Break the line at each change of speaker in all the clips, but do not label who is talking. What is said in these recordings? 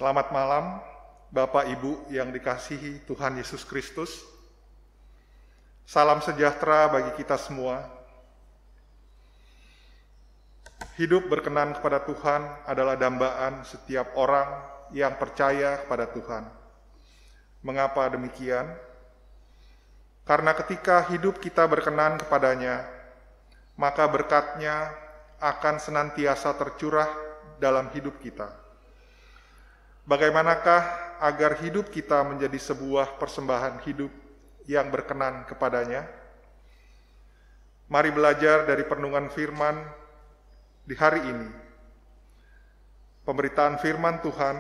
Selamat malam, Bapak Ibu yang dikasihi Tuhan Yesus Kristus. Salam sejahtera bagi kita semua. Hidup berkenan kepada Tuhan adalah dambaan setiap orang yang percaya kepada Tuhan. Mengapa demikian? Karena ketika hidup kita berkenan kepadanya, maka berkat-Nya akan senantiasa tercurah dalam hidup kita. Bagaimanakah agar hidup kita menjadi sebuah persembahan hidup yang berkenan kepadanya? Mari belajar dari perenungan firman di hari ini. Pemberitaan firman Tuhan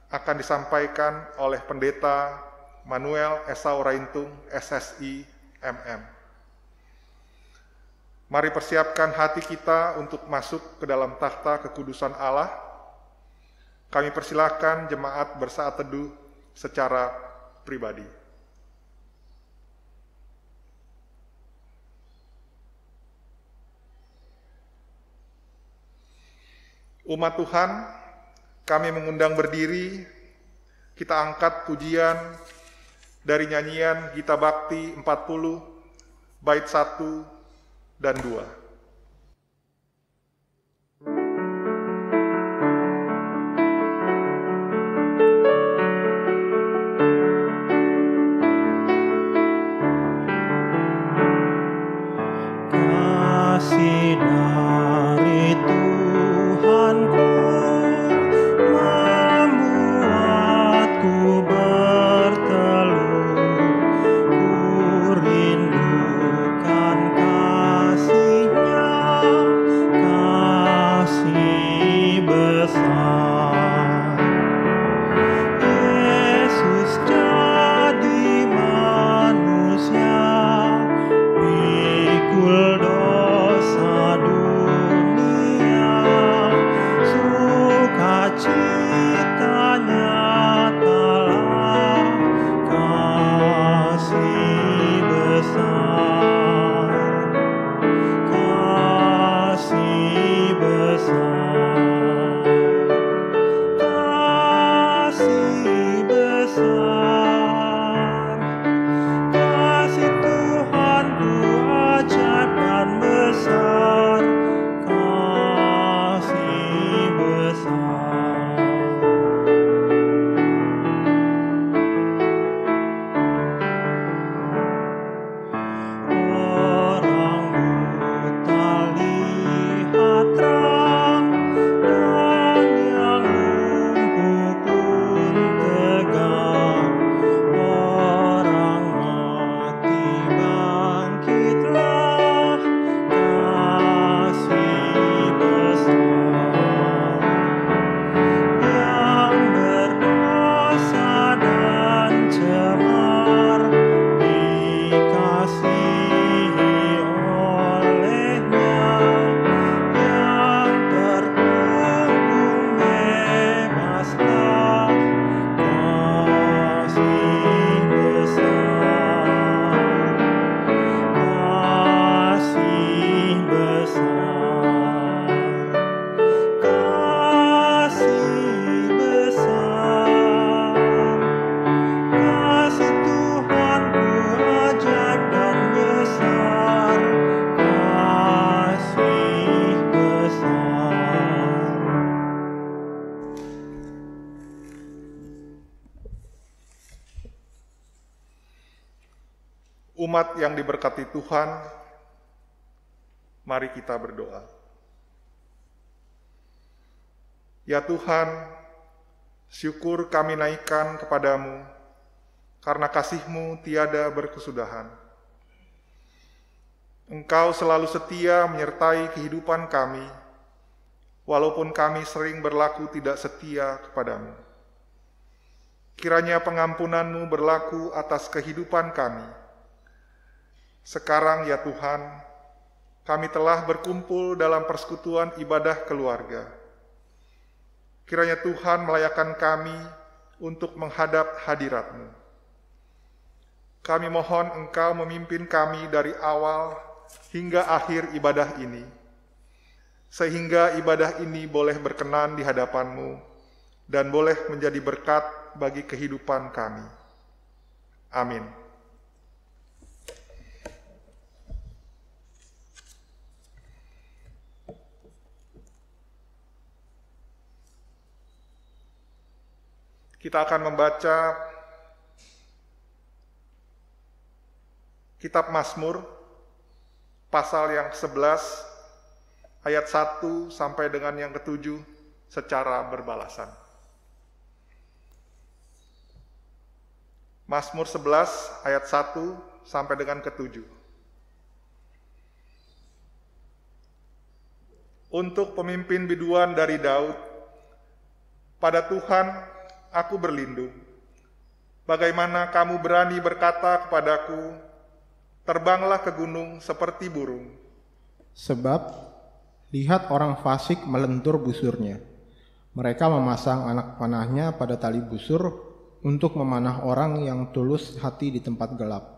akan disampaikan oleh Pendeta Manuel Esau Raintung, SSI, MM. Mari persiapkan hati kita untuk masuk ke dalam takhta kekudusan Allah. Kami persilahkan jemaat bersaat teduh secara pribadi. Umat Tuhan, kami mengundang berdiri, kita angkat pujian dari nyanyian Gita Bakti 40, bait 1 dan 2.
Kasih dari Tuhanku membuatku berteluh, ku rindukan kasih-Nya, kasih besar. Yesus jadi manusia, pikul dosa dunia, sukacitanya telah kasih besar, kasih besar, kasih besar. Kasih Tuhanku ajaib dan besar, kasih besar. Orang buta lihat terang, dan yang lumpuh pun tegak. Orang mati bangkitlah, kasih besar. Yang berdosa dan cemar dikasihi oleh-Nya, yang terkungkung bebaslah, kasih besar, kasih besar, kasih besar. Kasih Tuhanku ajaib dan besar, kasih besar.
Umat yang diberkati Tuhan, mari kita berdoa. Ya Tuhan, syukur kami naikkan kepadamu, karena kasih-Mu tiada berkesudahan. Engkau selalu setia menyertai kehidupan kami, walaupun kami sering berlaku tidak setia kepadamu. Kiranya pengampunan-Mu berlaku atas kehidupan kami. Sekarang ya Tuhan, kami telah berkumpul dalam persekutuan ibadah keluarga. Kiranya Tuhan melayakkan kami untuk menghadap hadirat-Mu. Kami mohon Engkau memimpin kami dari awal hingga akhir ibadah ini, sehingga ibadah ini boleh berkenan di hadapan-Mu dan boleh menjadi berkat bagi kehidupan kami. Amin. Kita akan membaca Kitab Mazmur, pasal yang 11, ayat 1 sampai dengan yang ke-7 secara berbalasan. Mazmur 11, ayat 1 sampai dengan ke-7. Untuk pemimpin biduan dari Daud, pada Tuhan aku berlindung. Bagaimana kamu berani berkata kepadaku, terbanglah ke gunung seperti burung.
Sebab, lihat orang fasik melentur busurnya. Mereka memasang anak panahnya pada tali busur untuk memanah orang yang tulus hati di tempat gelap.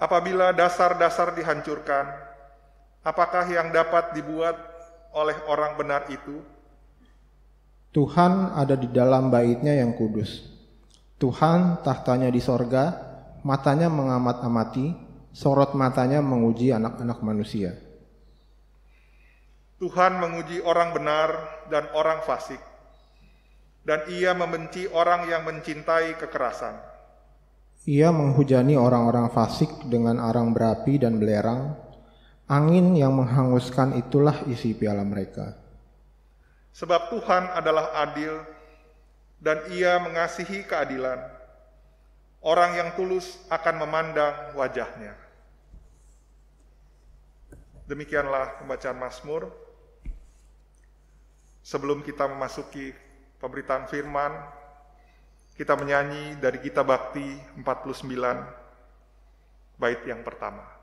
Apabila dasar-dasar dihancurkan, apakah yang dapat dibuat oleh orang benar itu?
Tuhan ada di dalam bait-Nya yang kudus. Tuhan tahtanya di sorga, matanya mengamat-amati, sorot matanya menguji anak-anak manusia.
Tuhan menguji orang benar dan orang fasik, dan Ia membenci orang yang mencintai kekerasan.
Ia menghujani orang-orang fasik dengan arang berapi dan belerang, angin yang menghanguskan itulah isi piala mereka.
Sebab Tuhan adalah adil, dan Ia mengasihi keadilan. Orang yang tulus akan memandang wajah-Nya. Demikianlah pembacaan Mazmur. Sebelum kita memasuki pemberitaan firman, kita menyanyi dari Gita Bakti 49, bait yang pertama.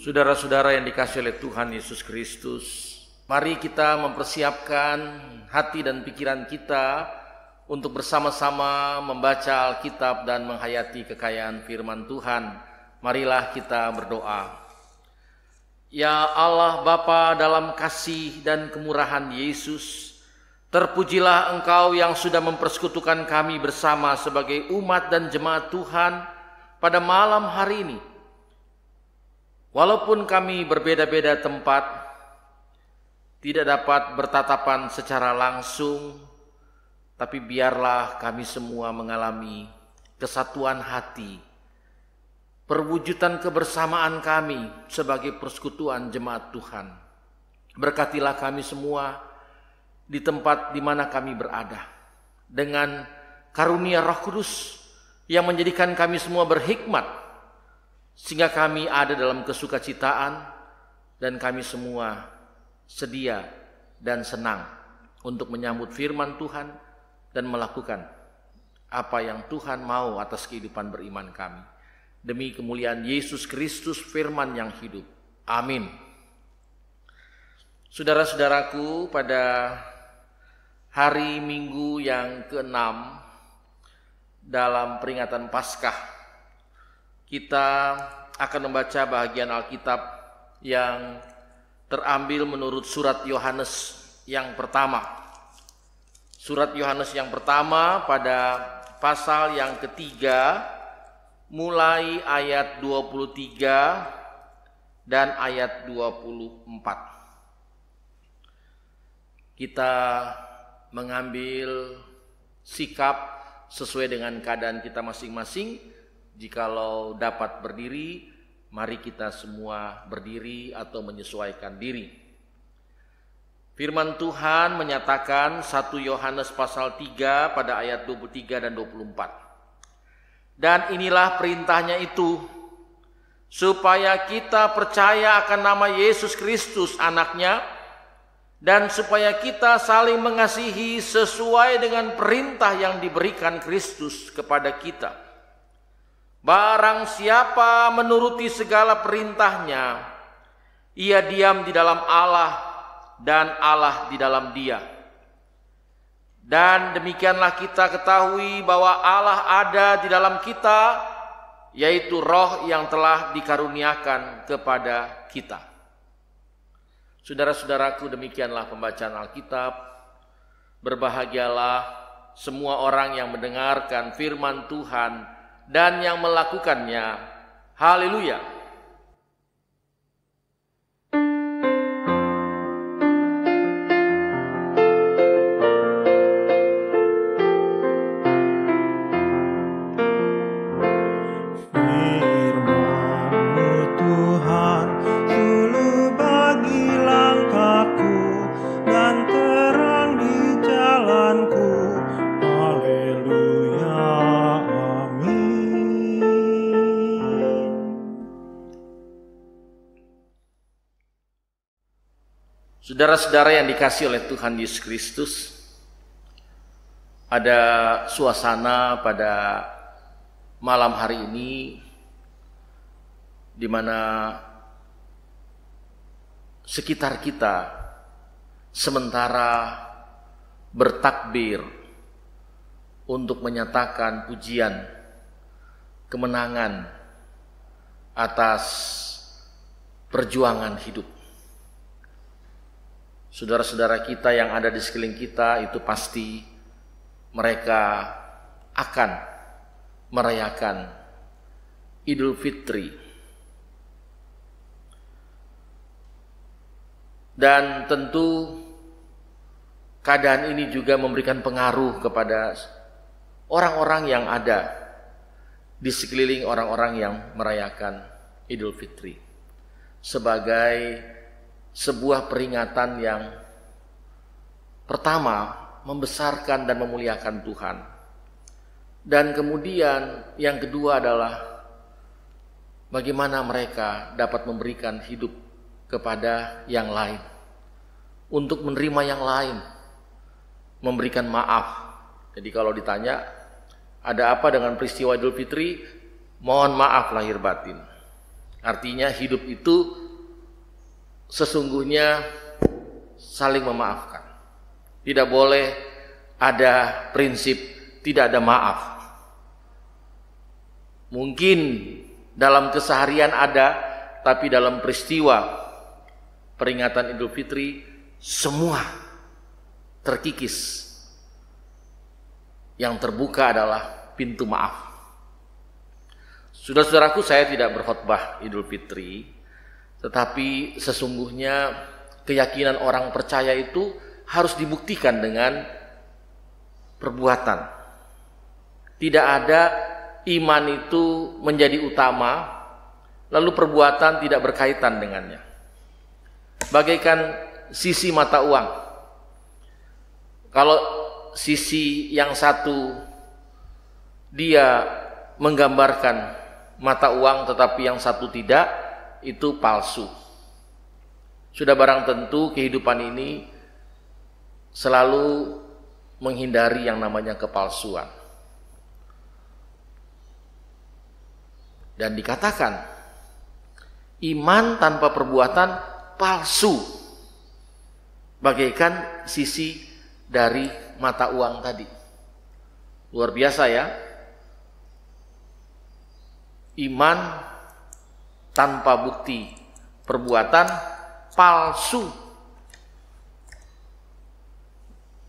Saudara-saudara yang dikasihi oleh Tuhan Yesus Kristus, mari kita mempersiapkan hati dan pikiran kita untuk bersama-sama membaca Alkitab dan menghayati kekayaan firman Tuhan. Marilah kita berdoa. Ya Allah Bapa, dalam kasih dan kemurahan Yesus, terpujilah Engkau yang sudah mempersekutukan kami bersama sebagai umat dan jemaat Tuhan pada malam hari ini. Walaupun kami berbeda-beda tempat, tidak dapat bertatapan secara langsung, tapi biarlah kami semua mengalami kesatuan hati, perwujudan kebersamaan kami sebagai persekutuan jemaat Tuhan. Berkatilah kami semua di tempat di mana kami berada, dengan karunia Roh Kudus yang menjadikan kami semua berhikmat, sehingga kami ada dalam kesukacitaan dan kami semua sedia dan senang untuk menyambut firman Tuhan dan melakukan apa yang Tuhan mau atas kehidupan beriman kami. demi kemuliaan Yesus Kristus firman yang hidup. Amin. Saudara-saudaraku, pada hari Minggu yang ke-6 dalam peringatan Paskah, kita akan membaca bahagian Alkitab yang terambil menurut surat Yohanes yang pertama. Surat Yohanes yang pertama pada pasal yang ketiga, mulai ayat 23 dan ayat 24. Kita mengambil sikap sesuai dengan keadaan kita masing-masing. Jikalau dapat berdiri, mari kita semua berdiri atau menyesuaikan diri. Firman Tuhan menyatakan 1 Yohanes pasal 3 pada ayat 23 dan 24. Dan inilah perintahnya itu, supaya kita percaya akan nama Yesus Kristus anaknya, dan supaya kita saling mengasihi sesuai dengan perintah yang diberikan Kristus kepada kita. Barang siapa menuruti segala perintahnya, ia diam di dalam Allah dan Allah di dalam dia. Dan demikianlah kita ketahui bahwa Allah ada di dalam kita, yaitu Roh yang telah dikaruniakan kepada kita. Saudara-saudaraku, demikianlah pembacaan Alkitab. Berbahagialah semua orang yang mendengarkan firman Tuhan dan yang melakukannya. Haleluya.
Firman-Mu Tuhan, suluh bagi langkahku dan terang di jalanku. Haleluya, amin.
Saudara-saudara yang dikasihi oleh Tuhan Yesus Kristus, ada suasana pada malam hari ini di mana sekitar kita sementara bertakbir untuk menyatakan pujian kemenangan atas perjuangan hidup. Saudara-saudara kita yang ada di sekeliling kita itu pasti mereka akan merayakan Idul Fitri. Dan tentu keadaan ini juga memberikan pengaruh kepada orang-orang yang ada di sekeliling orang-orang yang merayakan Idul Fitri sebagai sebuah peringatan yang pertama membesarkan dan memuliakan Tuhan, dan kemudian yang kedua adalah bagaimana mereka dapat memberikan hidup kepada yang lain, untuk menerima yang lain, memberikan maaf. Jadi kalau ditanya ada apa dengan peristiwa Idul Fitri, mohon maaf lahir batin. Artinya hidup itu sesungguhnya saling memaafkan. Tidak boleh ada prinsip tidak ada maaf. Mungkin dalam keseharian ada, tapi dalam peristiwa peringatan Idul Fitri semua terkikis. Yang terbuka adalah pintu maaf. Saudara-saudaraku, saya tidak berkhotbah Idul Fitri, tetapi sesungguhnya keyakinan orang percaya itu harus dibuktikan dengan perbuatan. Tidak ada iman itu menjadi utama, lalu perbuatan tidak berkaitan dengannya. Bagaikan sisi mata uang. Kalau sisi yang satu dia menggambarkan mata uang tetapi yang satu tidak, itu palsu. Sudah barang tentu kehidupan ini selalu menghindari yang namanya kepalsuan. Dan dikatakan, iman tanpa perbuatan palsu, bagaikan sisi dari mata uang tadi. Luar biasa ya. Iman tanpa bukti perbuatan palsu.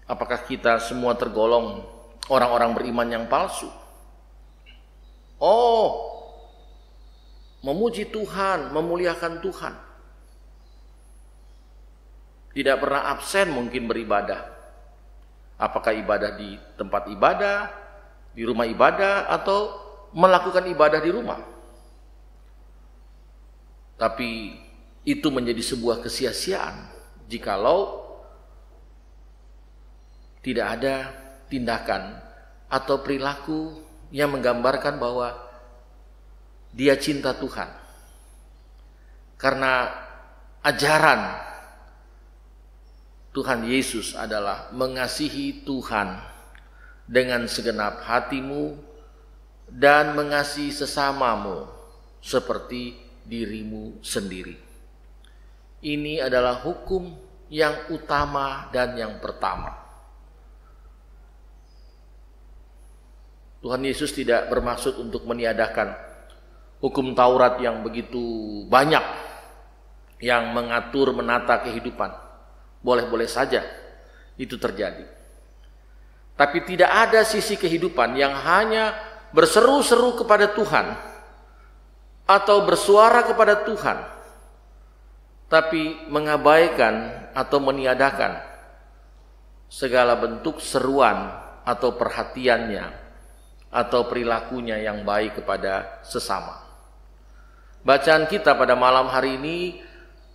Apakah kita semua tergolong orang-orang beriman yang palsu? Oh, memuji Tuhan, memuliakan Tuhan, tidak pernah absen mungkin beribadah. Apakah ibadah di tempat ibadah, di rumah ibadah, atau melakukan ibadah di rumah. Tapi itu menjadi sebuah kesia-siaan jikalau tidak ada tindakan atau perilaku yang menggambarkan bahwa dia cinta Tuhan. Karena ajaran Tuhan Yesus adalah mengasihi Tuhan dengan segenap hatimu dan mengasihi sesamamu seperti dirimu sendiri. Ini adalah hukum yang utama dan yang pertama. Tuhan Yesus tidak bermaksud untuk meniadakan hukum Taurat yang begitu banyak yang mengatur menata kehidupan. Boleh-boleh saja itu terjadi. Tapi tidak ada sisi kehidupan yang hanya berseru-seru kepada Tuhan atau bersuara kepada Tuhan, tapi mengabaikan atau meniadakan segala bentuk seruan atau perhatiannya atau perilakunya yang baik kepada sesama. Bacaan kita pada malam hari ini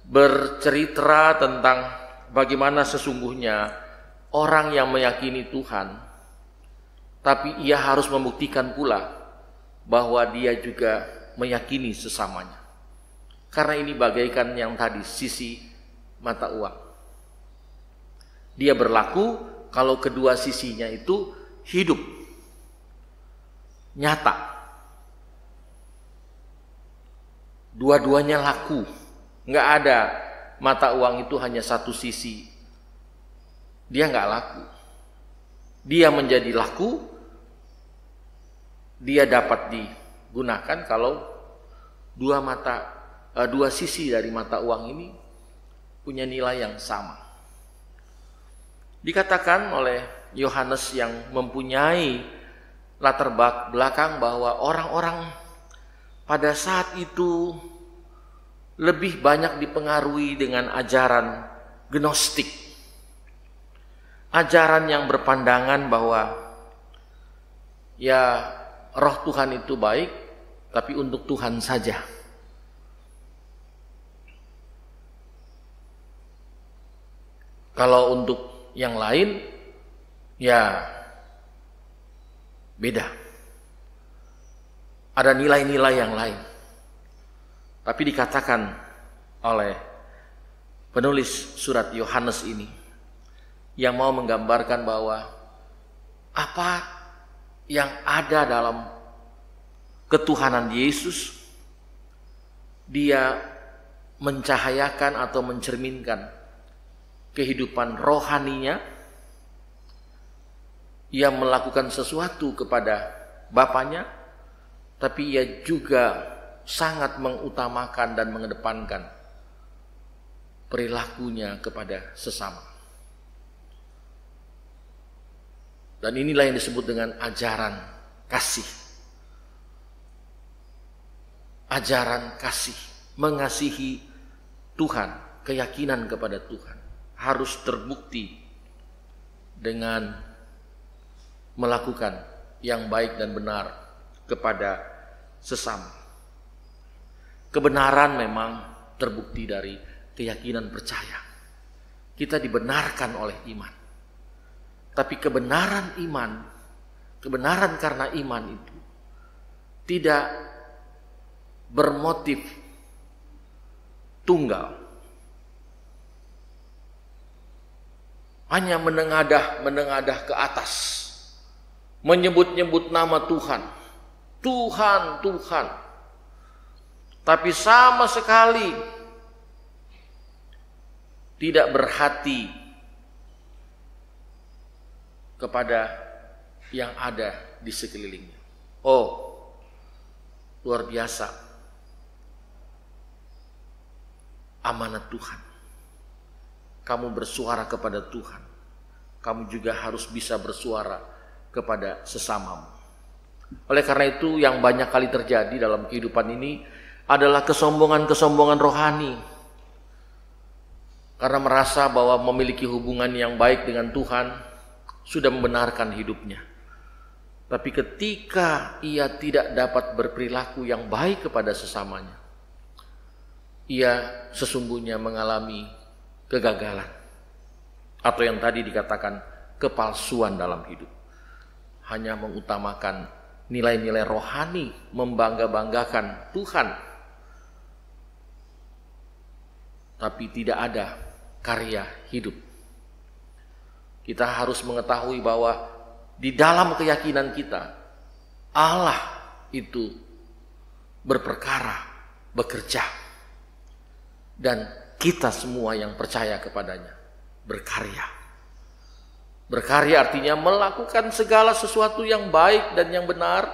bercerita tentang bagaimana sesungguhnya orang yang meyakini Tuhan, tapi ia harus membuktikan pula bahwa dia juga meyakini sesamanya. Karena ini bagaikan yang tadi, sisi mata uang. Dia berlaku kalau kedua sisinya itu hidup, nyata. Dua-duanya laku. Nggak ada mata uang itu hanya satu sisi. Dia nggak laku. Dia menjadi laku. Dia dapat digunakan kalau dua sisi dari mata uang ini punya nilai yang sama. Dikatakan oleh Yohanes yang mempunyai latar belakang bahwa orang-orang pada saat itu lebih banyak dipengaruhi dengan ajaran gnostik. Ajaran yang berpandangan bahwa ya roh Tuhan itu baik, tapi untuk Tuhan saja. Kalau untuk yang lain, ya beda. Ada nilai-nilai yang lain. Tapi dikatakan oleh penulis surat Yohanes ini yang mau menggambarkan bahwa apa yang ada dalam ketuhanan Yesus, dia mencahayakan atau mencerminkan kehidupan rohaninya. Ia melakukan sesuatu kepada Bapanya, tapi ia juga sangat mengutamakan dan mengedepankan perilakunya kepada sesama. Dan inilah yang disebut dengan ajaran kasih. Ajaran kasih, mengasihi Tuhan, keyakinan kepada Tuhan harus terbukti dengan melakukan yang baik dan benar kepada sesama. Kebenaran memang terbukti dari keyakinan percaya. Kita dibenarkan oleh iman. Tapi kebenaran iman, kebenaran karena iman itu tidak bermotif tunggal. Hanya menengadah ke atas. Menyebut-nyebut nama Tuhan. Tuhan, Tuhan. tapi sama sekali tidak berhati kepada yang ada di sekelilingnya. Oh, luar biasa amanat Tuhan. Kamu bersuara kepada Tuhan, kamu juga harus bisa bersuara kepada sesamamu. Oleh karena itu, yang banyak kali terjadi dalam kehidupan ini adalah kesombongan-kesombongan rohani. Karena merasa bahwa memiliki hubungan yang baik dengan Tuhan sudah membenarkan hidupnya. Tapi ketika ia tidak dapat berperilaku yang baik kepada sesamanya, ia sesungguhnya mengalami kegagalan, atau yang tadi dikatakan kepalsuan dalam hidup. Hanya mengutamakan nilai-nilai rohani, membangga-banggakan Tuhan, tapi tidak ada karya hidup. Kita harus mengetahui bahwa di dalam keyakinan kita, Allah itu berperkara, bekerja, dan kita semua yang percaya kepadanya berkarya. Berkarya artinya melakukan segala sesuatu yang baik dan yang benar,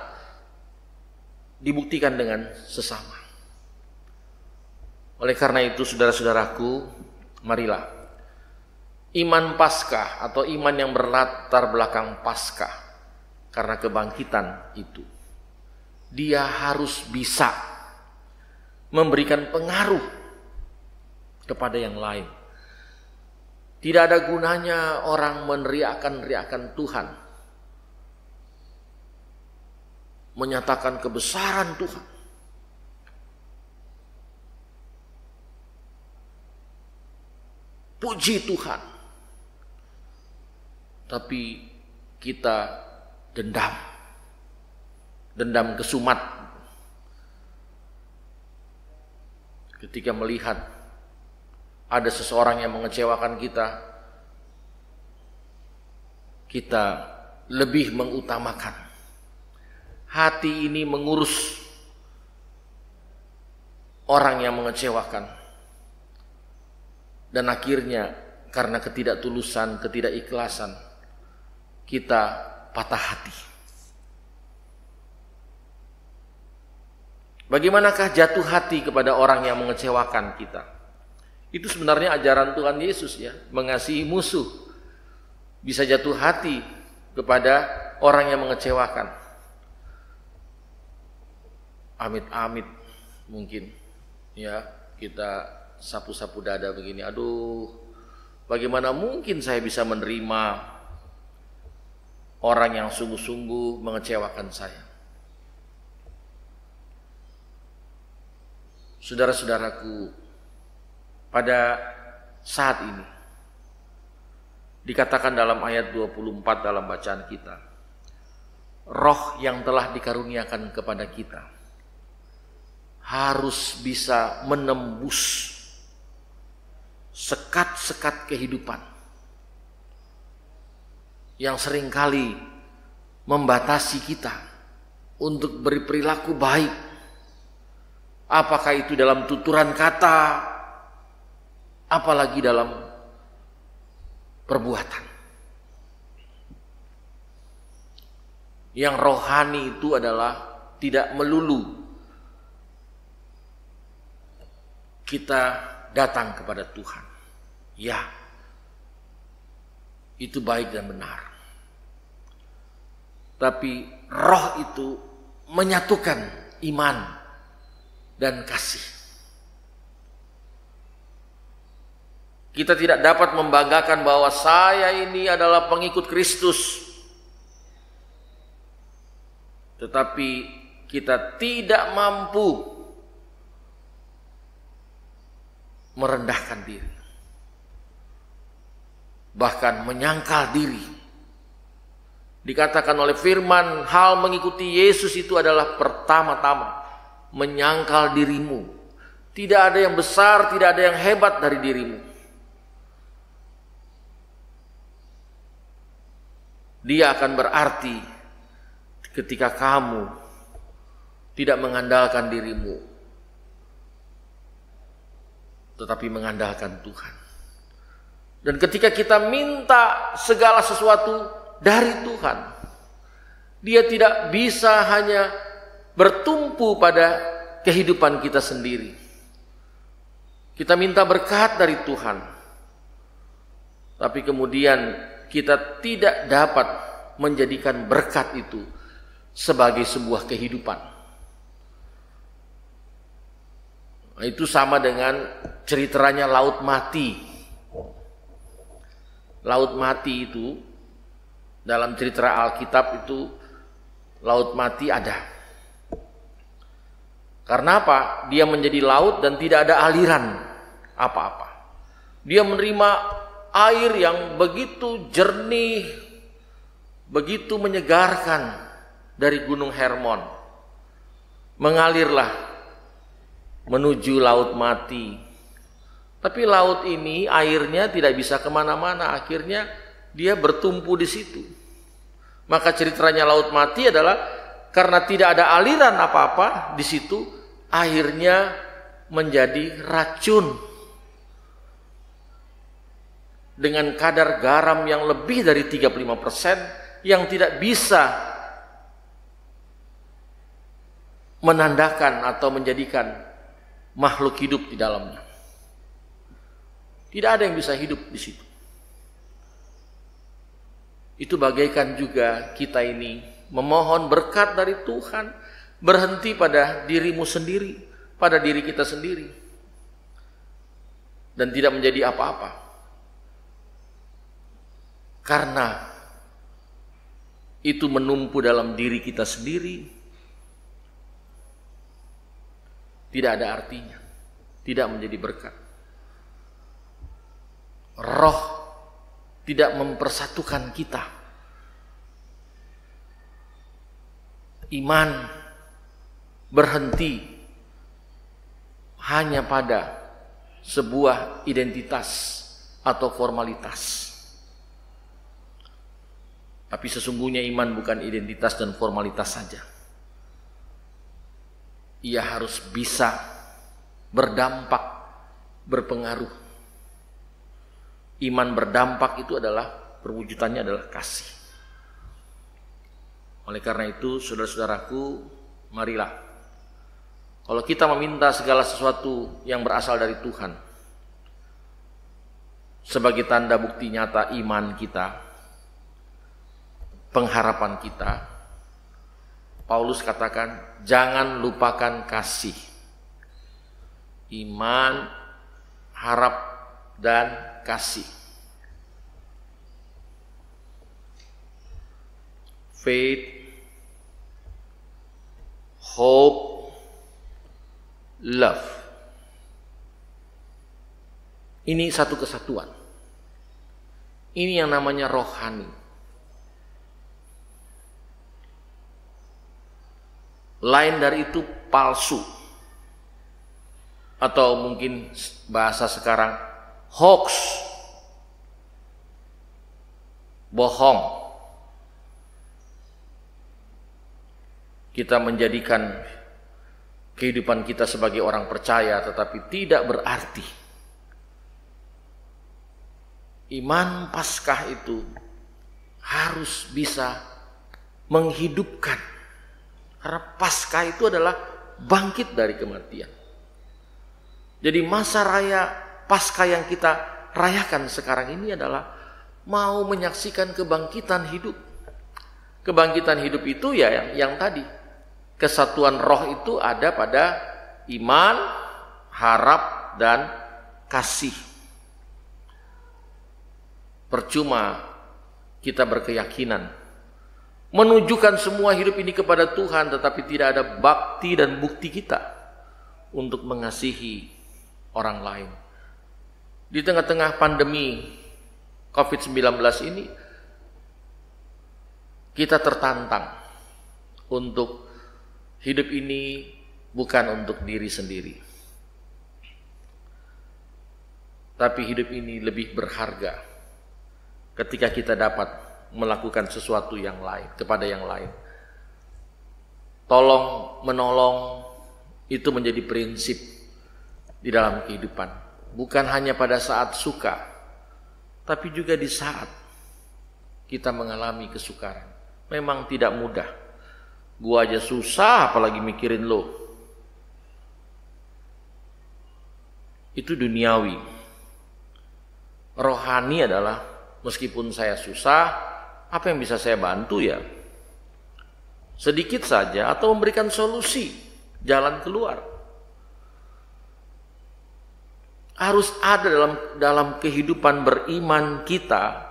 dibuktikan dengan sesama. Oleh karena itu, saudara-saudaraku, marilah iman Paskah atau iman yang berlatar belakang Paskah karena kebangkitan itu, dia harus bisa memberikan pengaruh kepada yang lain. Tidak ada gunanya orang meneriakan Tuhan, menyatakan kebesaran Tuhan, puji Tuhan, tapi kita dendam kesumat ketika melihat ada seseorang yang mengecewakan kita, kita lebih mengutamakan hati ini mengurus orang yang mengecewakan, dan akhirnya karena ketidaktulusan, ketidakikhlasan, kita patah hati. Bagaimanakah jatuh hati kepada orang yang mengecewakan kita? Itu sebenarnya ajaran Tuhan Yesus, ya, mengasihi musuh. Bisa jatuh hati kepada orang yang mengecewakan. Amit-amit mungkin, ya, kita sapu-sapu dada begini, aduh, bagaimana mungkin saya bisa menerima orang yang sungguh-sungguh mengecewakan saya. Saudara-saudaraku, pada saat ini dikatakan dalam ayat 24 dalam bacaan kita, roh yang telah dikaruniakan kepada kita harus bisa menembus sekat-sekat kehidupan yang seringkali membatasi kita untuk berperilaku baik, apakah itu dalam tuturan kata, apalagi dalam perbuatan. Yang rohani itu adalah tidak melulu kita datang kepada Tuhan. Ya, itu baik dan benar. Tapi roh itu menyatukan iman dan kasih. Kita tidak dapat membanggakan bahwa saya ini adalah pengikut Kristus, tetapi kita tidak mampu merendahkan diri, bahkan menyangkal diri. Dikatakan oleh firman, hal mengikuti Yesus itu adalah pertama-tama menyangkal dirimu. Tidak ada yang besar, tidak ada yang hebat dari dirimu. Dia akan berarti ketika kamu tidak mengandalkan dirimu, tetapi mengandalkan Tuhan. Dan ketika kita minta segala sesuatu dari Tuhan, Dia tidak bisa hanya bertumpu pada kehidupan kita sendiri. Kita minta berkat dari Tuhan, tapi kemudian kita tidak dapat menjadikan berkat itu sebagai sebuah kehidupan. Nah, itu sama dengan ceritanya laut mati. Laut mati itu dalam cerita Alkitab itu laut mati ada. Karena apa? Dia menjadi laut dan tidak ada aliran apa-apa. Dia menerima air yang begitu jernih, begitu menyegarkan dari Gunung Hermon. Mengalirlah menuju laut mati. Tapi laut ini airnya tidak bisa kemana-mana, akhirnya dia bertumpu di situ. Maka ceritanya laut mati adalah karena tidak ada aliran apa-apa di situ, airnya menjadi racun. Dengan kadar garam yang lebih dari 35% yang tidak bisa menandakan atau menjadikan makhluk hidup di dalamnya. Tidak ada yang bisa hidup di situ. Itu bagaikan juga kita ini memohon berkat dari Tuhan, berhenti pada dirimu sendiri, pada diri kita sendiri, dan tidak menjadi apa-apa. Karena itu menumpu dalam diri kita sendiri, tidak ada artinya, tidak menjadi berkat. Roh tidak mempersatukan kita. Iman berhenti hanya pada sebuah identitas atau formalitas. Tapi sesungguhnya iman bukan identitas dan formalitas saja. Ia harus bisa berdampak, berpengaruh. Iman berdampak itu adalah perwujudannya adalah kasih. Oleh karena itu, saudara-saudaraku, marilah. Kalau kita meminta segala sesuatu yang berasal dari Tuhan, sebagai tanda bukti nyata iman kita, pengharapan kita, Paulus katakan, jangan lupakan kasih, iman, harap, dan kasih. Faith, hope, love. Ini satu kesatuan. Ini yang namanya rohani. Lain dari itu palsu. Atau mungkin bahasa sekarang hoax. Bohong. Kita menjadikan kehidupan kita sebagai orang percaya tetapi tidak berarti. Iman Paskah itu harus bisa menghidupkan. Karena Paskah itu adalah bangkit dari kematian. Jadi masa raya Paskah yang kita rayakan sekarang ini adalah mau menyaksikan kebangkitan hidup. Kebangkitan hidup itu ya yang tadi. Kesatuan roh itu ada pada iman, harap, dan kasih. Percuma kita berkeyakinan menunjukkan semua hidup ini kepada Tuhan, tetapi tidak ada bakti dan bukti kita untuk mengasihi orang lain. Di tengah-tengah pandemi COVID-19 ini, kita tertantang untuk hidup ini bukan untuk diri sendiri, tapi hidup ini lebih berharga ketika kita dapat melakukan sesuatu yang lain kepada yang lain. Tolong menolong itu menjadi prinsip di dalam kehidupan. bukan hanya pada saat suka, tapi juga di saat kita mengalami kesukaran. Memang tidak mudah. Gua aja susah, apalagi mikirin lo. Itu duniawi. Rohani adalah, meskipun saya susah, apa yang bisa saya bantu ya? Sedikit saja, atau memberikan solusi, jalan keluar. Harus ada dalam kehidupan beriman kita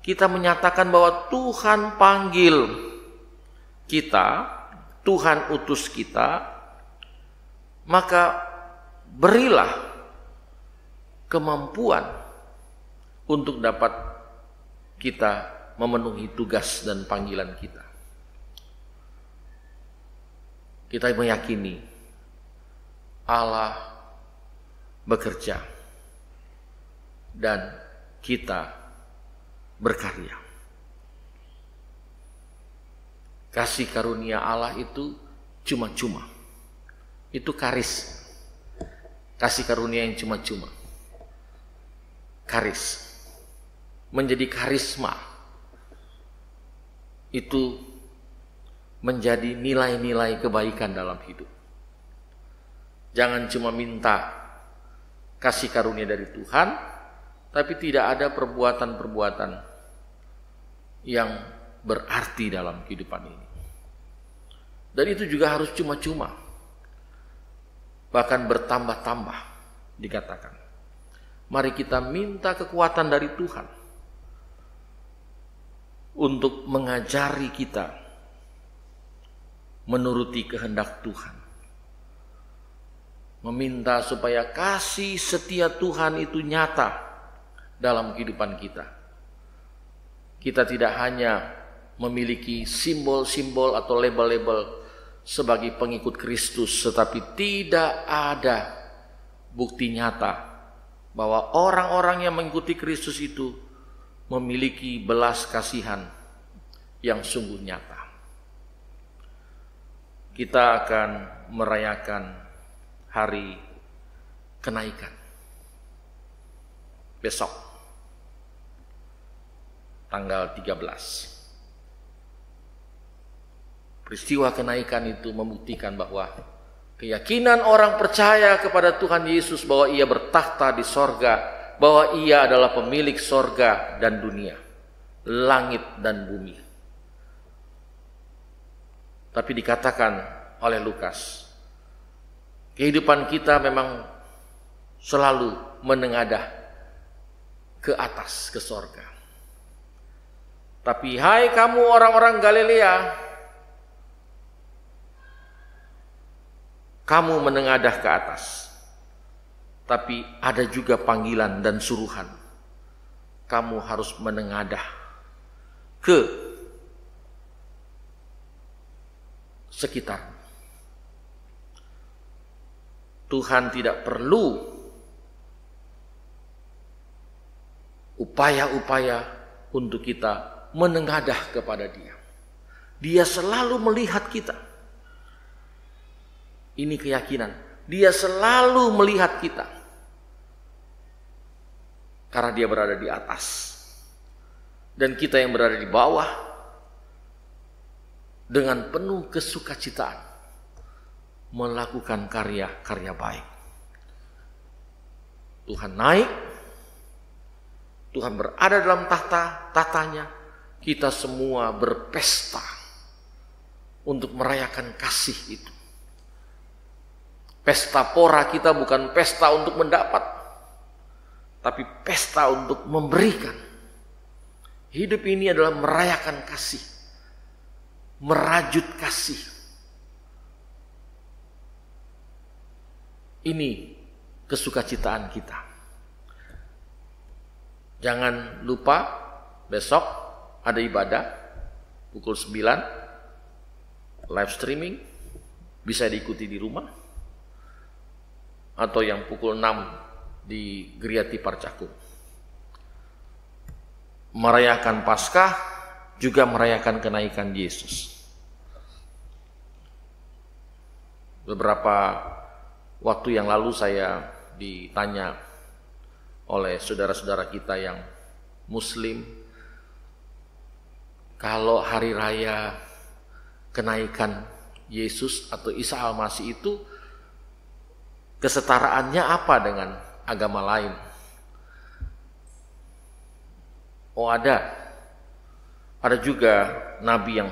menyatakan bahwa Tuhan panggil kita, Tuhan utus kita, maka berilah kemampuan untuk dapat kita memenuhi tugas dan panggilan kita. Kita meyakini Allah bekerja dan kita berkarya. Kasih karunia Allah itu cuma-cuma. Itu karis. Kasih karunia yang cuma-cuma. Karis. Menjadi karisma. Itu menjadi nilai-nilai kebaikan dalam hidup. Jangan cuma minta kasih karunia dari Tuhan, tapi tidak ada perbuatan-perbuatan yang berarti dalam kehidupan ini. Dan itu juga harus cuma-cuma. Bahkan bertambah-tambah dikatakan. Mari kita minta kekuatan dari Tuhan untuk mengajari kita menuruti kehendak Tuhan. Meminta supaya kasih setia Tuhan itu nyata dalam kehidupan kita. Kita tidak hanya memiliki simbol-simbol atau label-label sebagai pengikut Kristus, tetapi tidak ada bukti nyata bahwa orang-orang yang mengikuti Kristus itu memiliki belas kasihan yang sungguh nyata. Kita akan merayakan hari kenaikan besok tanggal 13. Peristiwa kenaikan itu membuktikan bahwa keyakinan orang percaya kepada Tuhan Yesus bahwa ia bertakhta di sorga, bahwa ia adalah pemilik sorga dan dunia, langit dan bumi. Tapi dikatakan oleh Lukas, kehidupan kita memang selalu menengadah ke atas, ke sorga. Tapi hai kamu orang-orang Galilea, kamu menengadah ke atas. Tapi ada juga panggilan dan suruhan. Kamu harus menengadah ke sekitar. Tuhan tidak perlu upaya-upaya untuk kita menengadah kepada Dia. Dia selalu melihat kita. Ini keyakinan. Dia selalu melihat kita. Karena Dia berada di atas. Dan kita yang berada di bawah, dengan penuh kesukacitaan melakukan karya-karya baik. Tuhan naik, Tuhan berada dalam tatanya, kita semua berpesta untuk merayakan kasih itu. Pesta pora kita bukan pesta untuk mendapat, tapi pesta untuk memberikan. Hidup ini adalah merayakan kasih, merajut kasih. Ini kesukacitaan kita. Jangan lupa besok ada ibadah pukul 9, live streaming, bisa diikuti di rumah, atau yang pukul 6 di Griati Parcakung. Merayakan Paskah juga merayakan kenaikan Yesus. Beberapa waktu yang lalu saya ditanya oleh saudara-saudara kita yang Muslim. Kalau hari raya kenaikan Yesus atau Isa Al-Masih itu kesetaraannya apa dengan agama lain? Oh, ada juga nabi yang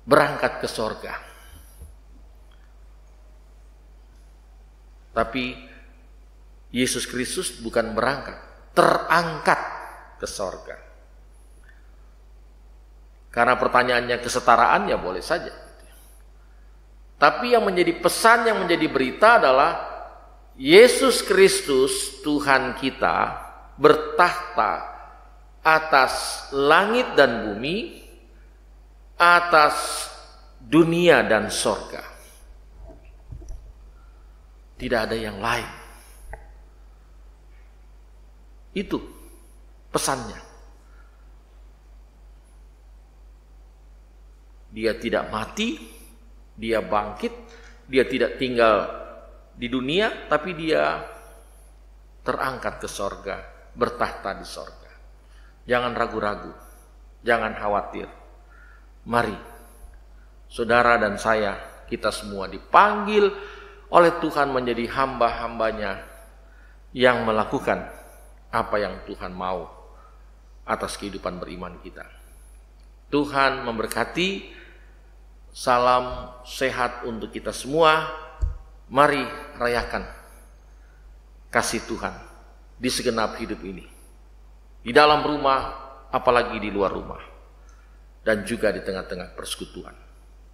berangkat ke sorga. Tapi Yesus Kristus bukan berangkat, terangkat ke sorga. Karena pertanyaannya kesetaraan, ya boleh saja. Tapi yang menjadi pesan, yang menjadi berita adalah Yesus Kristus Tuhan kita bertahta atas langit dan bumi, atas dunia dan sorga. Tidak ada yang lain. Itu pesannya. Dia tidak mati, dia bangkit, dia tidak tinggal di dunia, tapi dia terangkat ke sorga, bertahta di sorga. Jangan ragu-ragu, jangan khawatir. Mari, saudara dan saya, kita semua dipanggil oleh Tuhan menjadi hamba-hambanya yang melakukan apa yang Tuhan mau atas kehidupan beriman kita. Tuhan memberkati. Salam sehat untuk kita semua. Mari rayakan kasih Tuhan di segenap hidup ini. Di dalam rumah, apalagi di luar rumah. Dan juga di tengah-tengah persekutuan.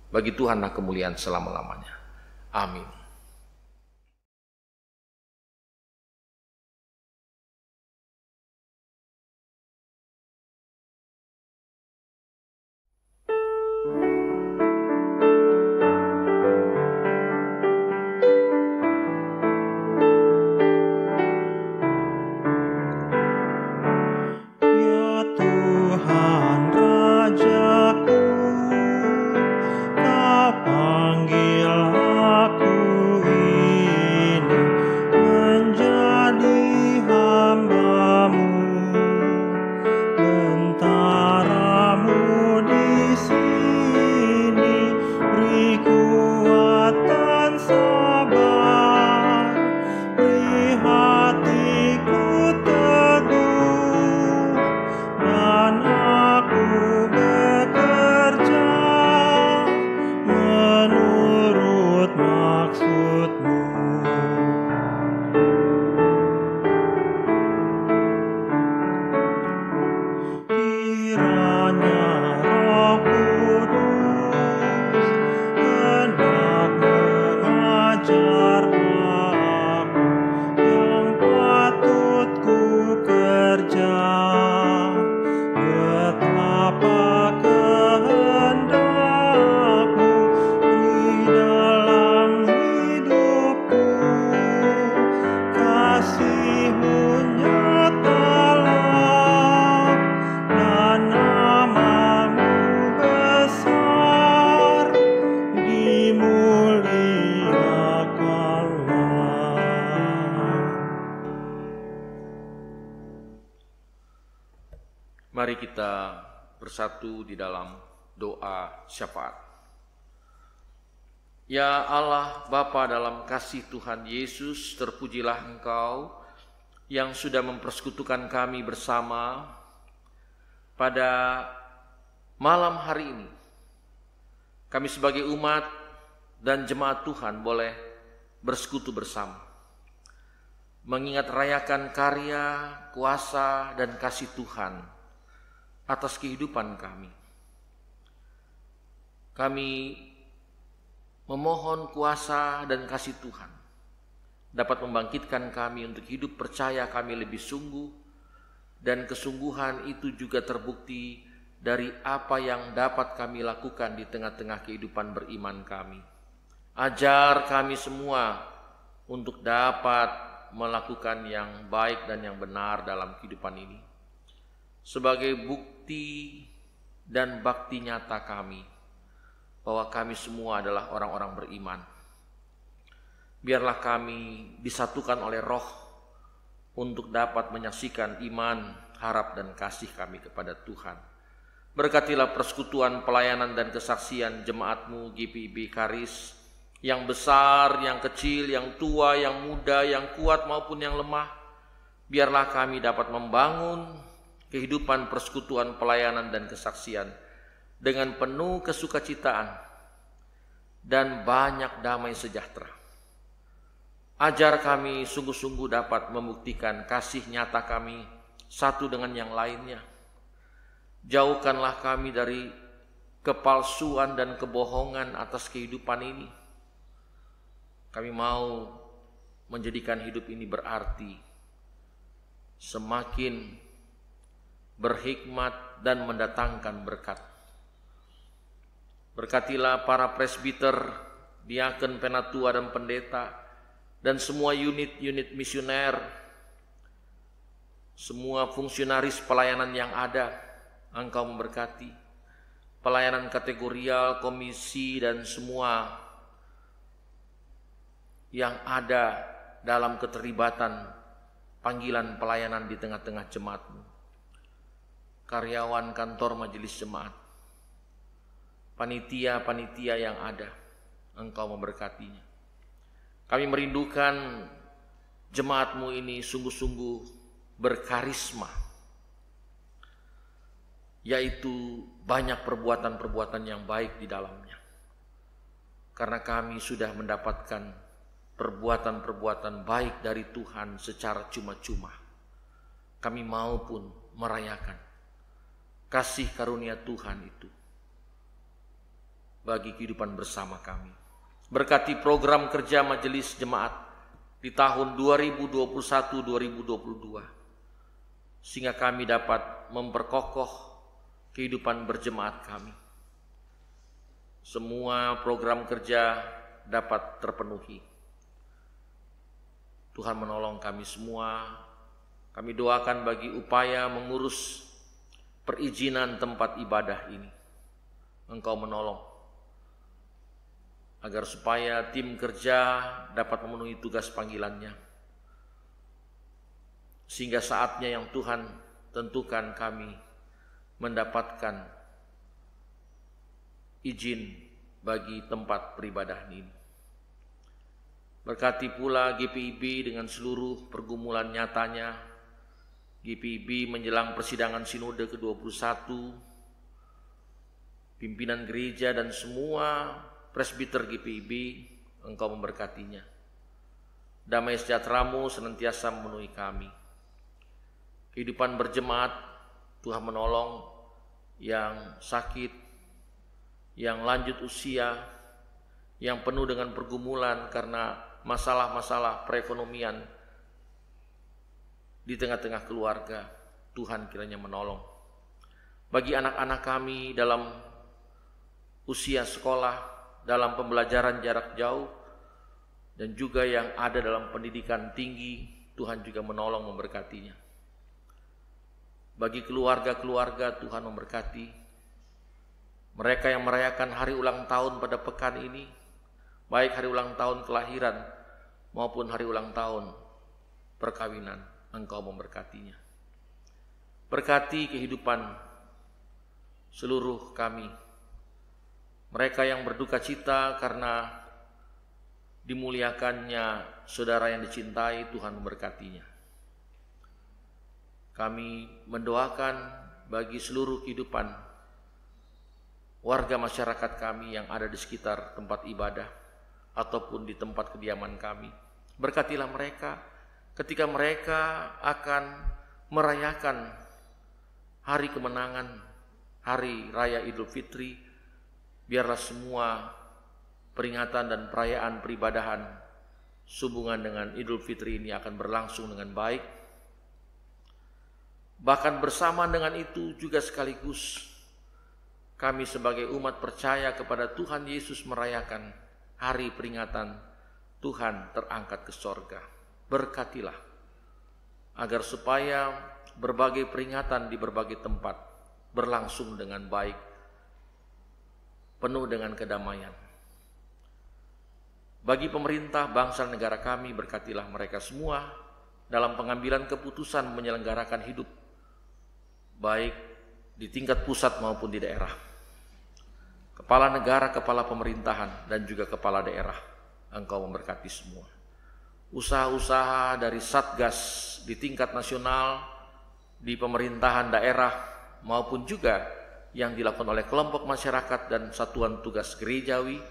Bagi Tuhanlah kemuliaan selama-lamanya. Amin. Mari kita bersatu di dalam doa syafaat. Ya Allah Bapa, dalam kasih Tuhan Yesus, terpujilah Engkau yang sudah mempersekutukan kami bersama pada malam hari ini. Kami sebagai umat dan jemaat Tuhan boleh bersekutu bersama, mengingat rayakan karya, kuasa, dan kasih Tuhan atas kehidupan kami. Kami memohon kuasa dan kasih Tuhan dapat membangkitkan kami untuk hidup percaya kami lebih sungguh, dan kesungguhan itu juga terbukti dari apa yang dapat kami lakukan di tengah-tengah kehidupan beriman kami. Ajar kami semua untuk dapat melakukan yang baik dan yang benar dalam kehidupan ini, sebagai bukti dan bakti nyata kami bahwa kami semua adalah orang-orang beriman. Biarlah kami disatukan oleh Roh untuk dapat menyaksikan iman, harap, dan kasih kami kepada Tuhan. Berkatilah persekutuan, pelayanan, dan kesaksian jemaat-Mu GPIB Karis, yang besar, yang kecil, yang tua, yang muda, yang kuat maupun yang lemah. Biarlah kami dapat membangun kehidupan persekutuan, pelayanan, dan kesaksian dengan penuh kesukacitaan dan banyak damai sejahtera. Ajar kami sungguh-sungguh dapat membuktikan kasih nyata kami satu dengan yang lainnya. Jauhkanlah kami dari kepalsuan dan kebohongan atas kehidupan ini. Kami mau menjadikan hidup ini berarti, semakin berhikmat dan mendatangkan berkat. Berkatilah para presbiter, diaken, penatua, dan pendeta, dan semua unit-unit misioner, semua fungsionaris pelayanan yang ada. Engkau memberkati pelayanan kategorial, komisi, dan semua yang ada dalam keterlibatan panggilan pelayanan di tengah-tengah jemaat-Mu. Karyawan kantor majelis jemaat, panitia-panitia yang ada, Engkau memberkatinya. Kami merindukan jemaat-Mu ini sungguh-sungguh berkarisma, yaitu banyak perbuatan-perbuatan yang baik di dalamnya. Karena kami sudah mendapatkan perbuatan-perbuatan baik dari Tuhan secara cuma-cuma, kami mau pun merayakan kasih karunia Tuhan itu bagi kehidupan bersama kami. Berkati program kerja majelis jemaat di tahun 2021-2022, sehingga kami dapat memperkokoh kehidupan berjemaat kami. Semua program kerja dapat terpenuhi. Tuhan menolong kami semua. Kami doakan bagi upaya mengurus perizinan tempat ibadah ini. Engkau menolong agar supaya tim kerja dapat memenuhi tugas panggilannya, sehingga saatnya yang Tuhan tentukan kami mendapatkan izin bagi tempat peribadahan ini. Berkati pula GPIB dengan seluruh pergumulan nyatanya. GPIB menjelang persidangan sinode ke-21, pimpinan gereja dan semua presbiter GPIB, Engkau memberkatinya. Damai sejahtera-Mu senantiasa memenuhi kami. Kehidupan berjemaat, Tuhan menolong yang sakit, yang lanjut usia, yang penuh dengan pergumulan karena masalah-masalah perekonomian di tengah-tengah keluarga. Tuhan kiranya menolong. Bagi anak-anak kami dalam usia sekolah, dalam pembelajaran jarak jauh, dan juga yang ada dalam pendidikan tinggi, Tuhan juga menolong memberkatinya. Bagi keluarga-keluarga, Tuhan memberkati. Mereka yang merayakan hari ulang tahun pada pekan ini, baik hari ulang tahun kelahiran maupun hari ulang tahun perkawinan, Engkau memberkatinya. Berkati kehidupan seluruh kami. Mereka yang berduka cita karena dimuliakannya saudara yang dicintai, Tuhan memberkatinya. Kami mendoakan bagi seluruh kehidupan warga masyarakat kami yang ada di sekitar tempat ibadah ataupun di tempat kediaman kami. Berkatilah mereka ketika mereka akan merayakan hari kemenangan, hari raya Idul Fitri. Biarlah semua peringatan dan perayaan peribadahan sehubungan dengan Idul Fitri ini akan berlangsung dengan baik. Bahkan bersama dengan itu juga sekaligus kami sebagai umat percaya kepada Tuhan Yesus merayakan hari peringatan Tuhan terangkat ke sorga. Berkatilah agar supaya berbagai peringatan di berbagai tempat berlangsung dengan baik, penuh dengan kedamaian. Bagi pemerintah, bangsa, negara kami, berkatilah mereka semua dalam pengambilan keputusan menyelenggarakan hidup, baik di tingkat pusat maupun di daerah. Kepala negara, kepala pemerintahan, dan juga kepala daerah, Engkau memberkati semua. Usaha-usaha dari Satgas di tingkat nasional, di pemerintahan daerah, maupun juga yang dilakukan oleh kelompok masyarakat dan satuan tugas gerejawi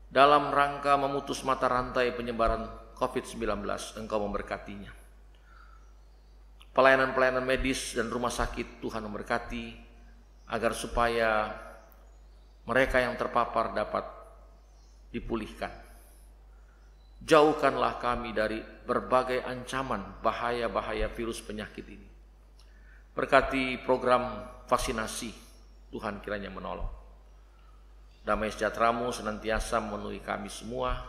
dalam rangka memutus mata rantai penyebaran COVID-19, Engkau memberkatinya. Pelayanan-pelayanan medis dan rumah sakit Tuhan memberkati, agar supaya mereka yang terpapar dapat dipulihkan. Jauhkanlah kami dari berbagai ancaman bahaya-bahaya virus penyakit ini. Berkati program vaksinasi, Tuhan kiranya menolong. Damai sejahtera-Mu senantiasa memenuhi kami semua.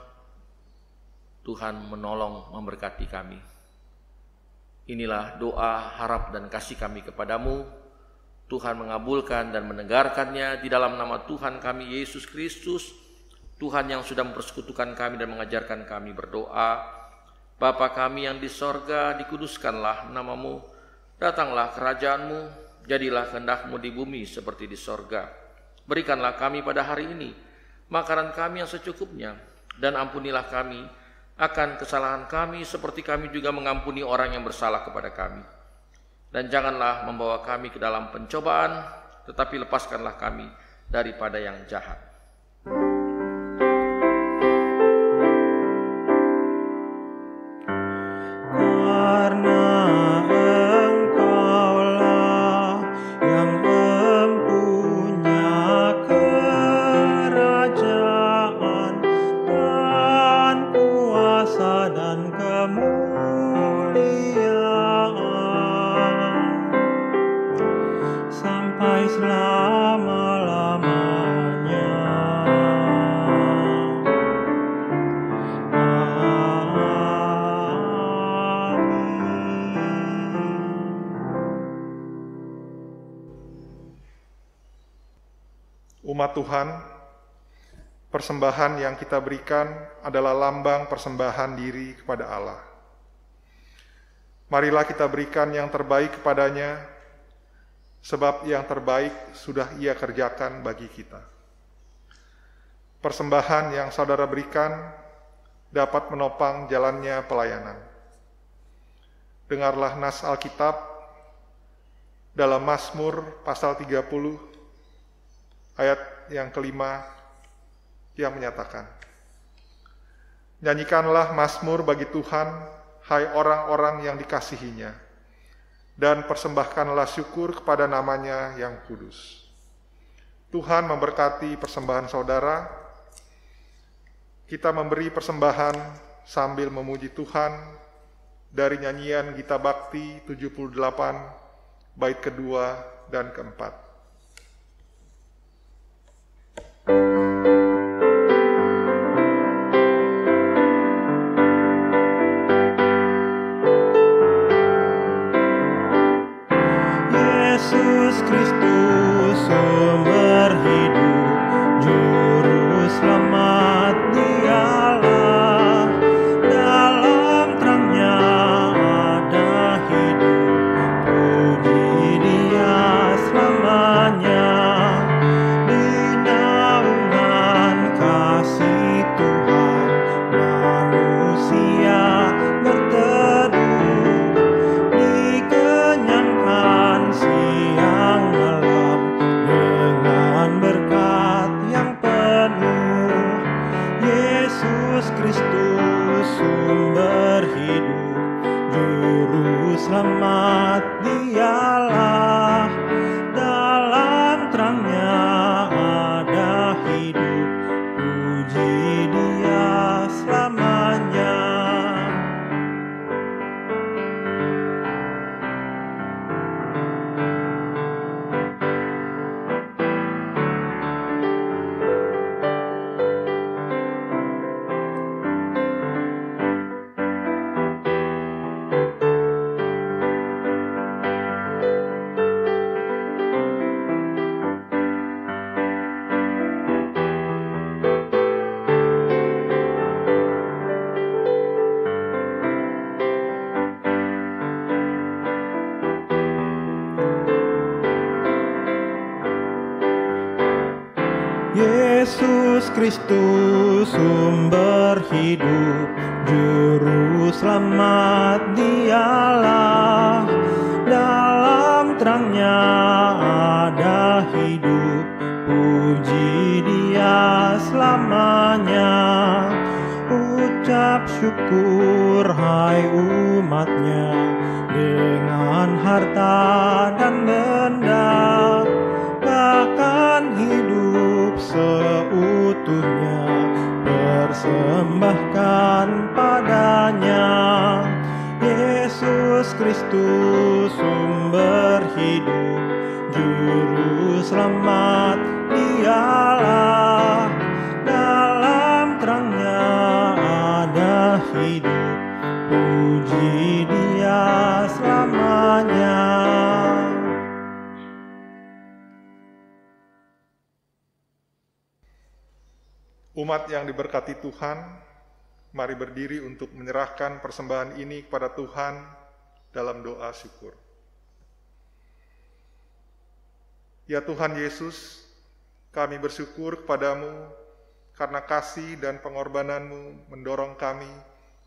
Tuhan menolong, memberkati kami. Inilah doa, harap, dan kasih kami kepadamu. Tuhan mengabulkan dan mendengarkannya di dalam nama Tuhan kami Yesus Kristus. Tuhan yang sudah mempersekutukan kami dan mengajarkan kami berdoa. Bapa kami yang di sorga, dikuduskanlah nama-Mu. Datanglah kerajaan-Mu, jadilah kehendak-Mu di bumi seperti di sorga. Berikanlah kami pada hari ini makanan kami yang secukupnya, dan ampunilah kami akan kesalahan kami seperti kami juga mengampuni orang yang bersalah kepada kami. Dan janganlah membawa kami ke dalam pencobaan, tetapi lepaskanlah kami daripada yang jahat.
Karena Engkaulah yang mempunyai kerajaan dan kuasa dan kemuliaan sampai selama-lamanya.
Umat Tuhan, persembahan yang kita berikan adalah lambang persembahan diri kepada Allah. Marilah kita berikan yang terbaik kepadanya, sebab yang terbaik sudah Ia kerjakan bagi kita. Persembahan yang saudara berikan dapat menopang jalannya pelayanan. Dengarlah nas Alkitab dalam Mazmur pasal 30 ayat yang kelima yang menyatakan, nyanyikanlah mazmur bagi Tuhan, hai orang-orang yang dikasihinya, dan persembahkanlah syukur kepada namanya yang kudus. Tuhan memberkati persembahan saudara. Kita memberi persembahan sambil memuji Tuhan dari nyanyian Gita Bakti 78, bait kedua dan keempat.
Yesus Kristus sumber hidup, juru selamat Dialah. Dalam terangnya ada hidup, puji Dia selama Yesus Kristus sumber hidup, Juru Selamat Dialah. Dalam terangnya ada hidup, puji Dia selamanya. Ucap syukur hai umatnya, dengan harta dan benda, bahkan hidup seutuhnya persembahkan padanya. Yesus Kristus sumber hidup, Juru Selamat Dialah. Dalam terangnya ada hidup, puji Dia selamanya.
Umat yang diberkati Tuhan, mari berdiri untuk menyerahkan persembahan ini kepada Tuhan dalam doa syukur. Ya Tuhan Yesus, kami bersyukur kepadamu karena kasih dan pengorbananmu mendorong kami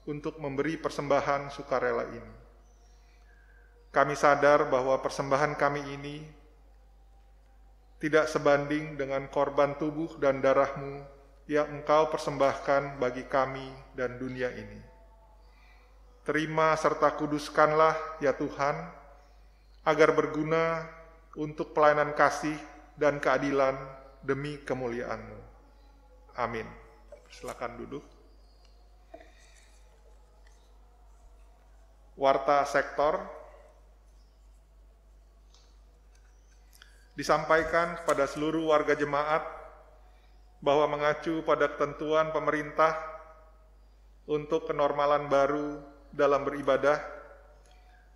untuk memberi persembahan sukarela ini. Kami sadar bahwa persembahan kami ini tidak sebanding dengan korban tubuh dan darahmu yang Engkau persembahkan bagi kami dan dunia ini. Terima serta kuduskanlah ya Tuhan, agar berguna untuk pelayanan kasih dan keadilan demi kemuliaan-Mu. Amin. Silakan duduk. Warta sektor disampaikan kepada seluruh warga jemaat bahwa mengacu pada ketentuan pemerintah untuk kenormalan baru dalam beribadah,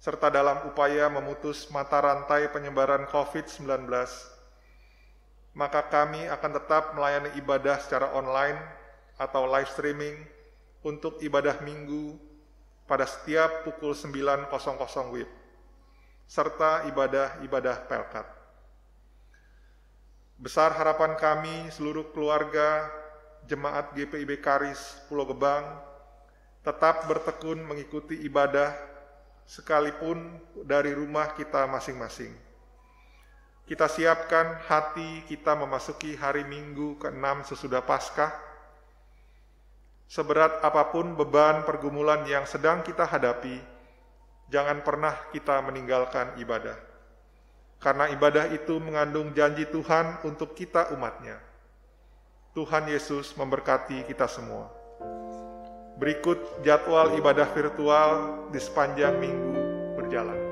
serta dalam upaya memutus mata rantai penyebaran COVID-19, maka kami akan tetap melayani ibadah secara online atau live streaming untuk ibadah minggu pada setiap pukul 9.00 WIB, serta ibadah-ibadah Pelkat. Besar harapan kami seluruh keluarga Jemaat GPIB Karis Pulau Gebang tetap bertekun mengikuti ibadah sekalipun dari rumah kita masing-masing. Kita siapkan hati kita memasuki hari Minggu ke-6 sesudah Paskah. Seberat apapun beban pergumulan yang sedang kita hadapi, jangan pernah kita meninggalkan ibadah. Karena ibadah itu mengandung janji Tuhan untuk kita umatnya. Tuhan Yesus memberkati kita semua. Berikut jadwal ibadah virtual di sepanjang minggu berjalan.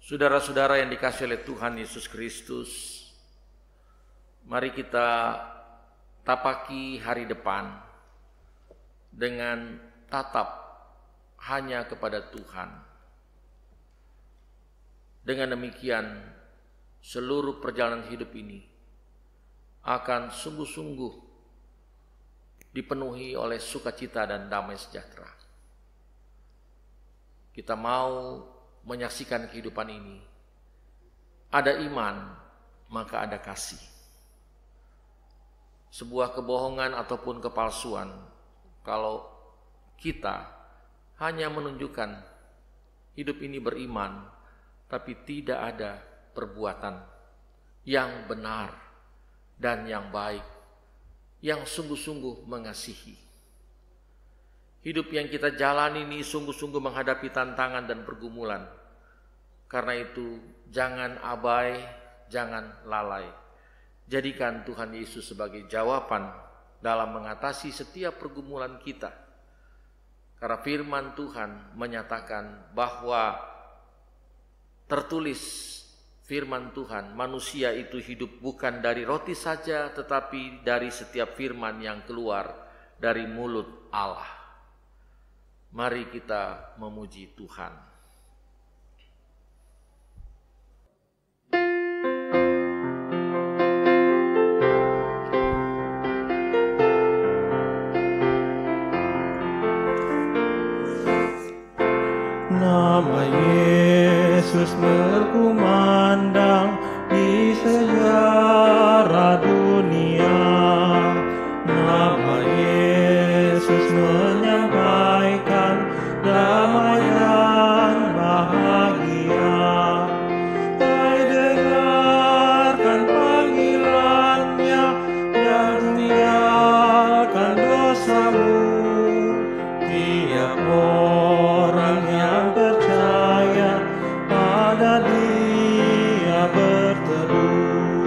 Saudara-saudara yang dikasihi oleh Tuhan Yesus Kristus, mari kita tapaki hari depan dengan tatap hanya kepada Tuhan. Dengan demikian, seluruh perjalanan hidup ini akan sungguh-sungguh dipenuhi oleh sukacita dan damai sejahtera. Kita mau menyaksikan kehidupan ini. Ada iman, maka ada kasih. Sebuah kebohongan ataupun kepalsuan, kalau kita hanya menunjukkan hidup ini beriman, tapi tidak ada perbuatan yang benar dan yang baik, yang sungguh-sungguh mengasihi. Hidup yang kita jalani ini sungguh-sungguh menghadapi tantangan dan pergumulan. Karena itu jangan abai, jangan lalai. Jadikan Tuhan Yesus sebagai jawaban dalam mengatasi setiap pergumulan kita. Karena firman Tuhan menyatakan bahwa tertulis firman Tuhan, manusia itu hidup bukan dari roti saja, tetapi dari setiap firman yang keluar dari mulut Allah. Mari kita memuji Tuhan.
Nama Yesus berkumandang di sejarah dunia. Nama Yesus menyampaikan damai dan bahagia. Hai, dengarkan panggilannya dan tinggalkan dosamu. Tiap orang yang percaya pada Dia berteduh.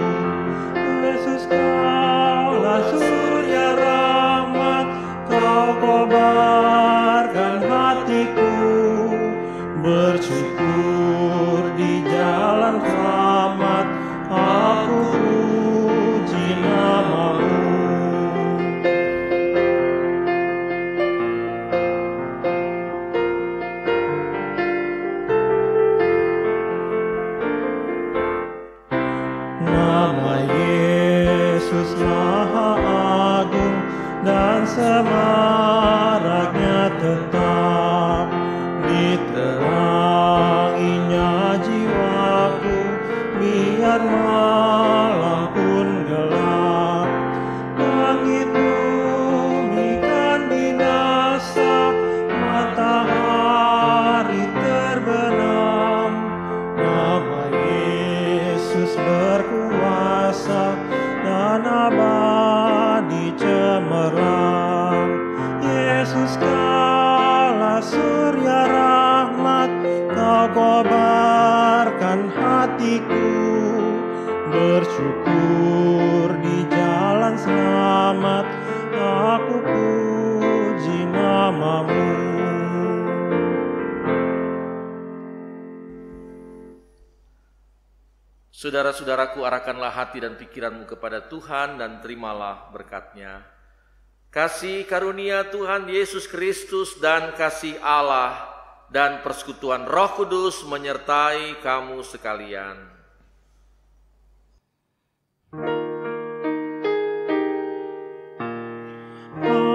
Yesus, Kaulah surya rahmat, Kau kobarkan hatiku. Bersyukur di jalan selamat, aku puji nama-Mu. Nama Yesus Maha Agung dan semaraknya tetap diteranginya jiwaku, biar malam pun gelap. Langit bumi kan binasa, matahari terbenam. Nama Yesus berkuasa dan abadi cemerlang. Yesus, Kaulah surya rahmat, Kau kobarkan hatiku. Bersyukur di jalan selamat, aku puji nama-Mu.
Saudara-saudaraku, arahkanlah hati dan pikiranmu kepada Tuhan dan terimalah berkat-Nya. Kasih karunia Tuhan Yesus Kristus dan kasih Allah dan persekutuan Roh Kudus menyertai kamu sekalian.
Amin.